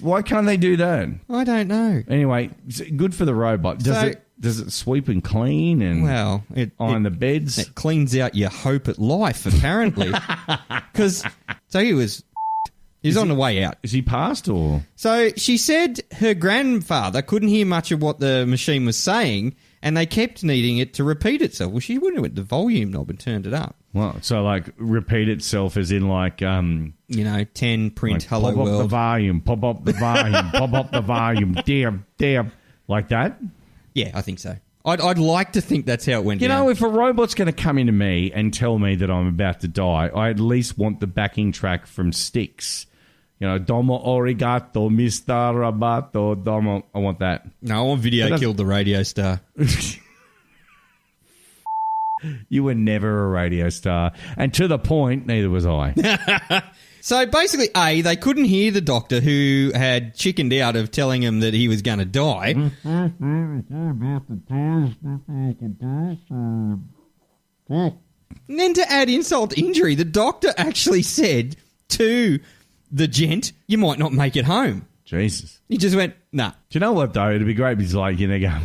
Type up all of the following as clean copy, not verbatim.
Why can't they do that? I don't know. Anyway, good for the robot. Does it sweep and clean and iron the beds? It cleans out your hope at life, apparently. Because he was on the way out. Is he passed or? So she said her grandfather couldn't hear much of what the machine was saying, and they kept needing it to repeat itself. Well, she went with the volume knob and turned it up. Well, so like repeat itself as in like 10 print like hello pop world. Up the volume, pop up the volume, pop up the volume, damn, like that. Yeah, I think so. I'd like to think that's how it went down. You know, if a robot's going to come into me and tell me that I'm about to die, I at least want the backing track from Styx. You know, domo origato, Mr. Roboto, domo. I want that. No, I want Video Killed the Radio Star. You were never a radio star. And to the point, neither was I. So basically, they couldn't hear the doctor who had chickened out of telling him that he was going to die. And then to add insult to injury, the doctor actually said to the gent, you might not make it home. Jesus. He just went, nah. Do you know what, though? It'd be great if he's like, go,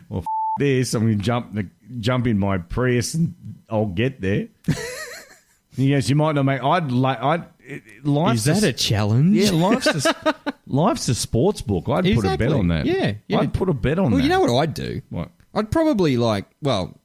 well, this, I'm going to jump in my Prius and I'll get there. Yes, you might not make. Is that a challenge? Yeah, life's a sports book. I'd put a bet on that. Yeah. I'd put a bet on that. Well, you know what I'd do? What? I'd probably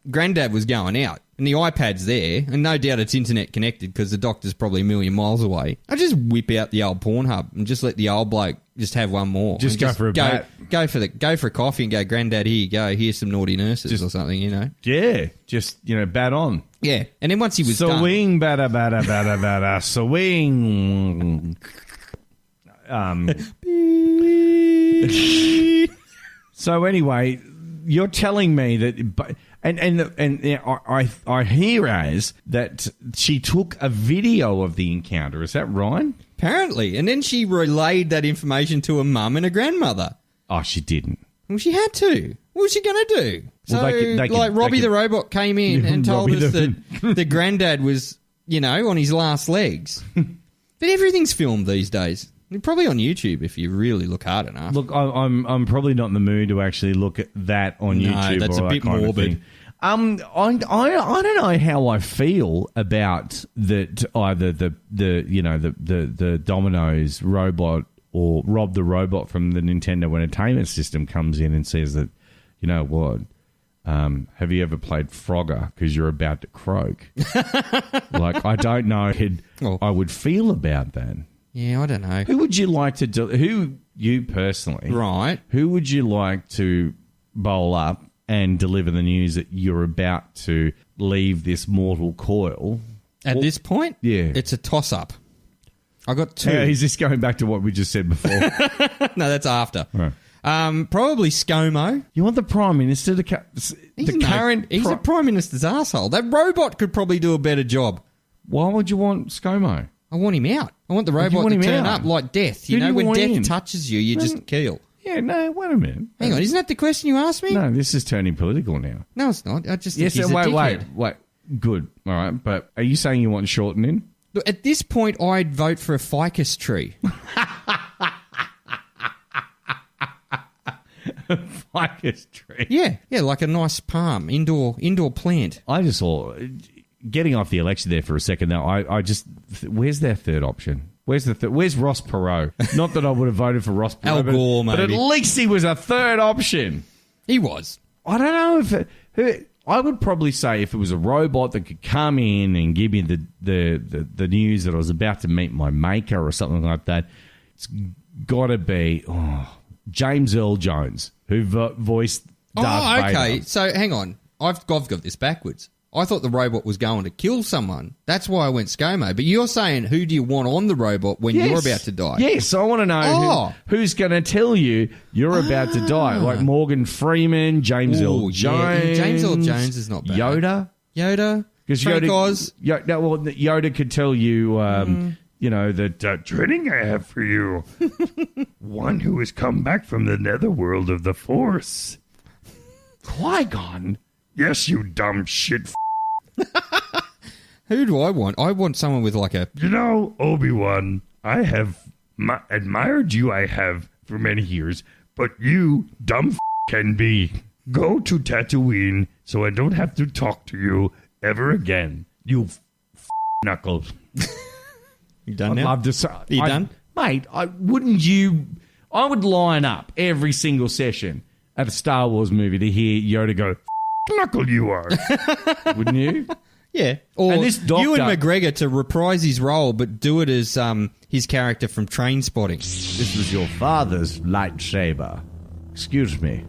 Granddad was going out and the iPad's there and no doubt it's internet connected because the doctor's probably a million miles away. I'd just whip out the old Pornhub and just let the old bloke just have one more. Just go for a bat. Go for a coffee and go, Granddad, here you go. Here's some naughty nurses or something, Yeah, just, bat on. Yeah, and then once he was done... Swing, batter, swing. So anyway, you're telling me that... I hear as that she took a video of the encounter. Is that right? Apparently. And then she relayed that information to her mum and her grandmother. Oh, she didn't. Well, she had to. What was she going to do? Well, Robbie the robot came in and told us that the granddad was, on his last legs. But everything's filmed these days. Probably on YouTube if you really look hard enough. Look, I'm probably not in the mood to actually look at that on YouTube. No, that's a bit morbid. I don't know how I feel about that. Either the Domino's robot or Rob the robot from the Nintendo Entertainment System comes in and says that, you know what, have you ever played Frogger because you're about to croak? I don't know how I would feel about that. Yeah, I don't know. Who would you like to do? Who you personally? Right. Who would you like to bowl up and deliver the news that you're about to leave this mortal coil? At this point? Yeah. It's a toss-up. I got two. Is this going back to what we just said before? No, that's after. Right. Probably ScoMo. You want the Prime Minister to... He's a Prime Minister's asshole. That robot could probably do a better job. Why would you want ScoMo? I want him out. I want the robot to turn up like death. When death touches you, you just keel. Yeah, no, wait a minute. Hang on, isn't that the question you asked me? No, this is turning political now. No, it's not. I just think he's a dickhead. Wait. Good. All right, but are you saying you want shortening? Look, at this point, I'd vote for a ficus tree. Ficus tree? Yeah, like a nice palm, indoor plant. I just saw... Getting off the election there for a second, though, I just... Where's their third option? Where's Ross Perot? Not that I would have voted for Ross Perot. Al Gore, maybe. But at least he was a third option. He was. I don't know if... I would probably say if it was a robot that could come in and give me the news that I was about to meet my maker or something like that, it's got to be James Earl Jones, who voiced Darth Vader. Okay. So, hang on. I've got this backwards. I thought the robot was going to kill someone. That's why I went ScoMo. But you're saying who do you want on the robot when you're about to die? Yes, I want to know who's going to tell you you're about to die. Like Morgan Freeman, James Earl Jones. Yeah, James Earl Jones is not bad. Yoda? Because Yoda could tell you, that training I have for you. One who has come back from the netherworld of the Force. Qui-Gon? Yes, you dumb shit. Who do I want? I want someone with like a... Obi-Wan, I have admired you I have for many years, but you, dumb can be. Go to Tatooine so I don't have to talk to you ever again. You knuckles. You done I'd now? love to say... You done? Mate, I would line up every single session at a Star Wars movie to hear Yoda go, knuckle you are. Wouldn't you? Yeah. Or And this doctor- Ewan McGregor to reprise his role, but do it as his character from Trainspotting. This was your father's lightsaber. Excuse me.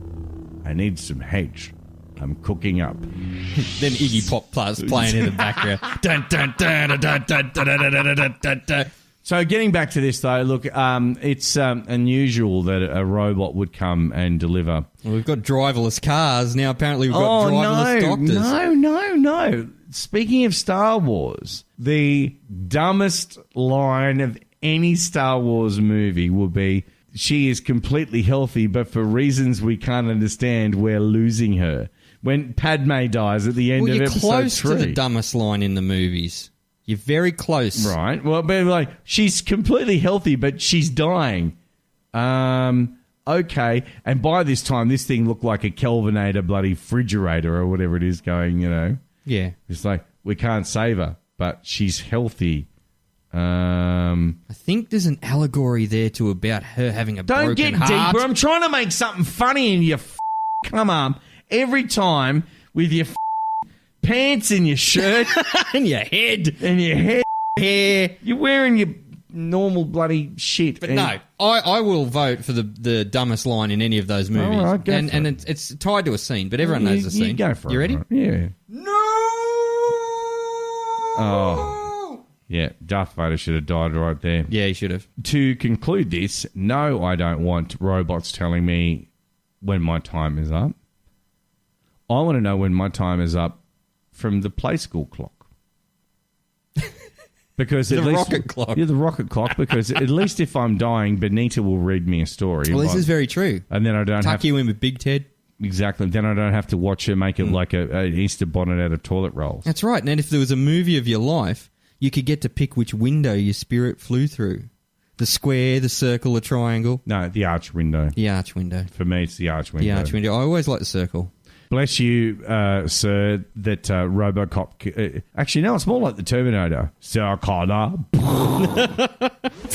I need some H. I'm cooking up. Then Iggy Pop plus playing in the background. Dun, dun, dun, dun, dun, dun, dun, dun, dun, dun, dun. So getting back to this, though, look, it's unusual that a robot would come and deliver. Well, we've got driverless cars. Now apparently we've got driverless doctors. No. Speaking of Star Wars, the dumbest line of any Star Wars movie will be, she is completely healthy, but for reasons we can't understand, we're losing her. When Padme dies at the end of episode 3. You're close to the dumbest line in the movies. You're very close. Right. Well, but like, she's completely healthy, but she's dying. Okay. And by this time, this thing looked like a Kelvinator bloody refrigerator or whatever it is going, you know. Yeah. It's like, we can't save her, but she's healthy. I think there's an allegory there to about her having a Don't broken get heart. deeper. I'm trying to make something funny and you come on. Every time with your pants and your shirt and your head. and your Hair. you're wearing your normal bloody shit. But no, I will vote for the dumbest line in any of those movies. All right, go for and it. it's tied to a scene, but everyone knows the scene. You go for it. You ready? Right? Yeah. No! Oh. Yeah, Darth Vader should have died right there. Yeah, he should have. To conclude this, no, I don't want robots telling me when my time is up. I want to know when my time is up from the play school clock. Because The at least, rocket clock. Yeah, the rocket clock. Because at least if I'm dying, Benita will read me a story. Well, this is very true. And then I don't have Tuck you in with Big Ted. exactly. Then I don't have to watch her make it like an Easter bonnet out of toilet rolls. That's right. And if there was a movie of your life, you could get to pick which window your spirit flew through. The square, the circle, the triangle. No, the arch window. The arch window. For me, it's the arch window. The arch window. I always like the circle. Bless you, sir, that Robocop... actually, no, it's more like the Terminator. Sir Connor.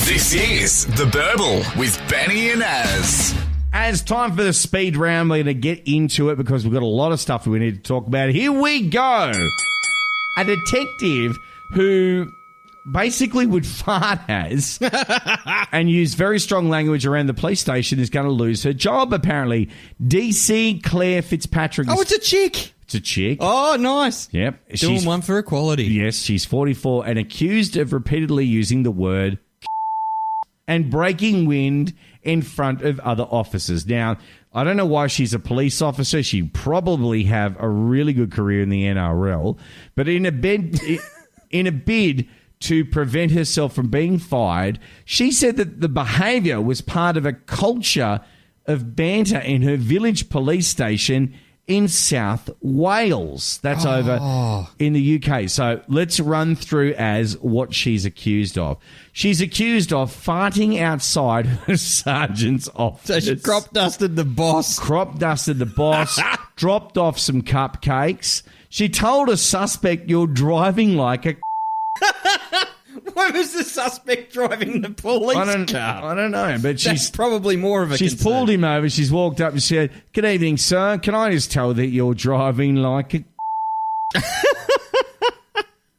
This is The Burble with Benny and Az. As time for the speed round, we're going to get into it because we've got a lot of stuff we need to talk about. Here we go. A detective who basically would fart as and use very strong language around the police station is going to lose her job, apparently. DC Claire Fitzpatrick. Oh, it's a chick. It's a chick. Oh, nice. Yep. Doing one for equality. Yes, she's 44 and accused of repeatedly using the word and breaking wind in front of other officers. Now, I don't know why she's a police officer. She'd probably have a really good career in the NRL, but in a bid to prevent herself from being fired, she said that the behaviour was part of a culture of banter in her village police station in South Wales. That's over in the UK. So let's run through as what she's accused of. She's accused of farting outside her sergeant's office. So she crop dusted the boss. Crop dusted the boss, dropped off some cupcakes. She told a suspect, "You're driving like a..." Why was the suspect driving the police car? I don't know, but That's probably more of a she's concern. pulled him over. She's walked up and said, "Good evening, sir. Can I just tell that you're driving like a..."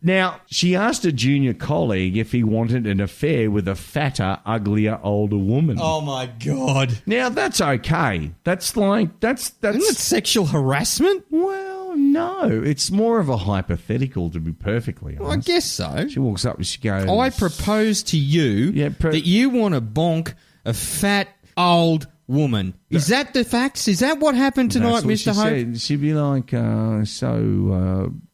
Now, she asked a junior colleague if he wanted an affair with a fatter, uglier, older woman. Oh, my God. Now, that's okay. That's like, that's... Isn't it sexual harassment? Well, no. It's more of a hypothetical, to be perfectly honest. Well, I guess so. She walks up and she goes... I propose to you that you want to bonk a fat, old woman. Is that the facts? Is that what happened tonight, That's what Mr. Hope? said. She'd be like,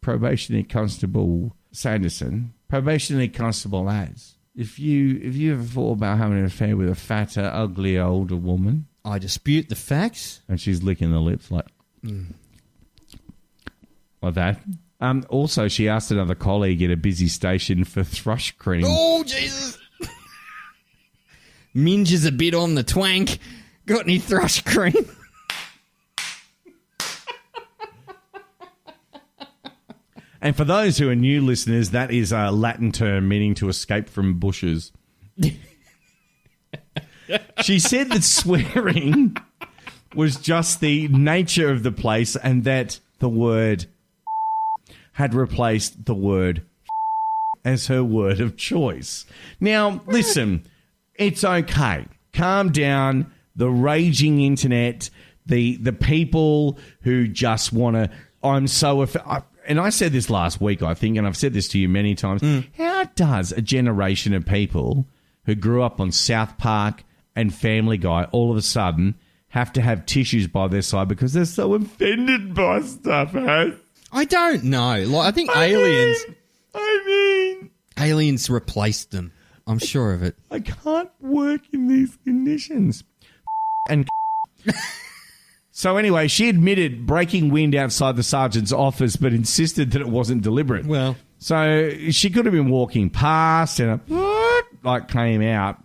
probationary constable Sanderson, probationary constable Az. If you ever thought about having an affair with a fatter, uglier, older woman... I dispute the facts. And she's licking the lips like that. Also, she asked another colleague at a busy station for thrush cream. Oh, Jesus. minges a bit on the twank. Got any thrush cream? And for those who are new listeners, that is a Latin term meaning to escape from bushes. She said that swearing was just the nature of the place and that the word had replaced the word as her word of choice. Now, listen, it's okay. Calm down. The raging internet, the people who just want to... And I said this last week, I think, and I've said this to you many times. How does a generation of people who grew up on South Park and Family Guy all of a sudden have to have tissues by their side because they're so offended by stuff, huh? I don't know. Like, I think aliens replaced them. I'm sure of it. I can't work in these conditions. And so anyway, she admitted breaking wind outside the sergeant's office, but insisted that it wasn't deliberate. Well, so she could have been walking past and came out.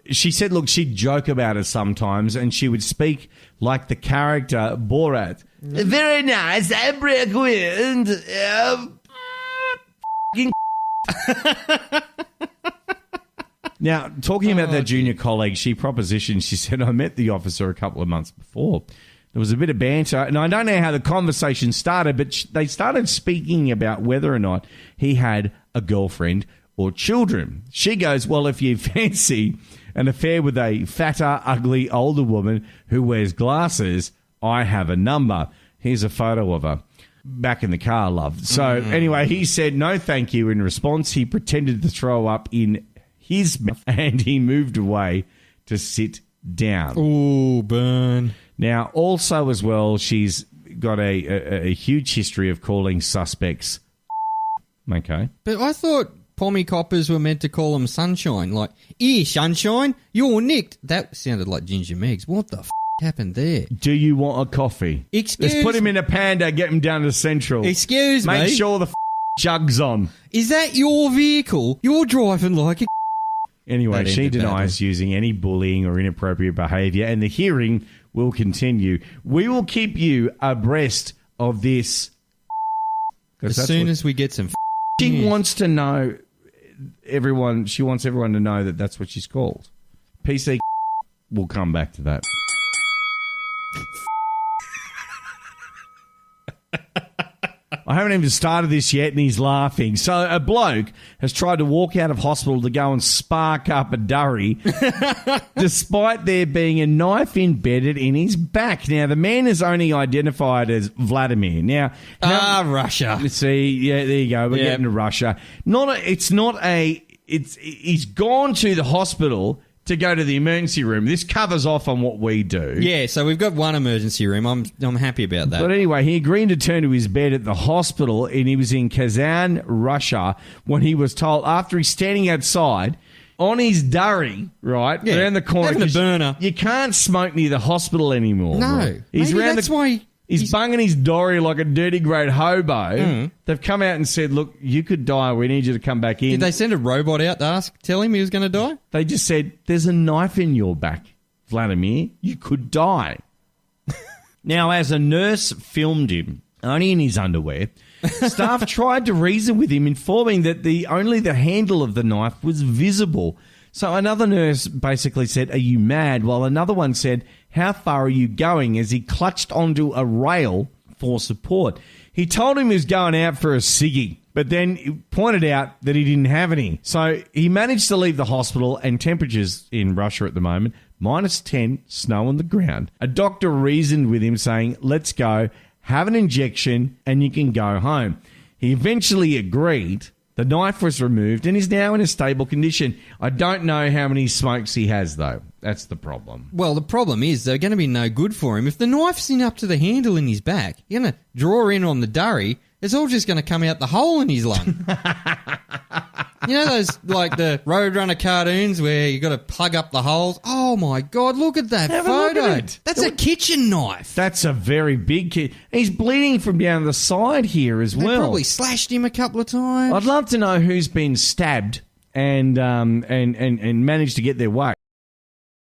She said, look, she'd joke about it sometimes, and she would speak like the character Borat. Very nice. I break wind. Now, talking about that junior colleague, she propositioned, she said, I met the officer a couple of months before. There was a bit of banter, and I don't know how the conversation started, but they started speaking about whether or not he had a girlfriend or children. She goes, well, if you fancy an affair with a fatter, ugly, older woman who wears glasses, I have a number. Here's a photo of her. Back in the car, love. So anyway, he said no thank you. In response, he pretended to throw up in his mouth and he moved away to sit down. Ooh, burn. Now, also as well, she's got a huge history of calling suspects. Okay. But I thought pommy coppers were meant to call them sunshine. Like, here, sunshine, you're nicked. That sounded like Ginger Megs. What the happened there? Do you want a coffee? Excuse Let's put him in a Panda, get him down to Central. Excuse me? Make sure the jug's on. Is that your vehicle? You're driving like a... Anyway, she denies using any bullying or inappropriate behaviour, and the hearing will continue. We will keep you abreast of this. As soon as we get some... She wants to know everyone... She wants everyone to know that that's what she's called. PC... We'll come back to that. I haven't even started this yet, and he's laughing. So a bloke has tried to walk out of hospital to go and spark up a durry, despite there being a knife embedded in his back. Now, the man is only identified as Vladimir. Now, Russia. See, yeah, there you go. We're getting to Russia. He's gone to the hospital to go to the emergency room. This covers off on what we do. Yeah, so we've got one emergency room. I'm happy about that. But anyway, he agreed to turn to his bed at the hospital, and he was in Kazan, Russia, when he was told, after he's standing outside on his durry, right, around the corner. Having a burner. You can't smoke near the hospital anymore. No. Right? He's bunging his dory like a dirty great hobo. They've come out and said, look, you could die. We need you to come back in. Did they send a robot out to tell him he was going to die? They just said, there's a knife in your back, Vladimir. You could die. Now, as a nurse filmed him, only in his underwear, staff tried to reason with him, informing that only the handle of the knife was visible. So another nurse basically said, are you mad? While another one said, how far are you going? As he clutched onto a rail for support. He told him he was going out for a ciggy, but then he pointed out that he didn't have any. So he managed to leave the hospital, and temperatures in Russia at the moment, -10, snow on the ground. A doctor reasoned with him saying, let's go, have an injection, and you can go home. He eventually agreed. The knife was removed and is now in a stable condition. I don't know how many smokes he has, though. That's the problem. Well, the problem is they're going to be no good for him. If the knife's in up to the handle in his back, you're going to draw in on the durry, it's all just going to come out the hole in his lung. You know those, like the Roadrunner cartoons where you got to plug up the holes? Oh, my God, look at that Have photo. A look at it. That's a kitchen knife. That's a very big kid. He's bleeding from down the side here as well. They probably slashed him a couple of times. I'd love to know who's been stabbed and managed to get their way.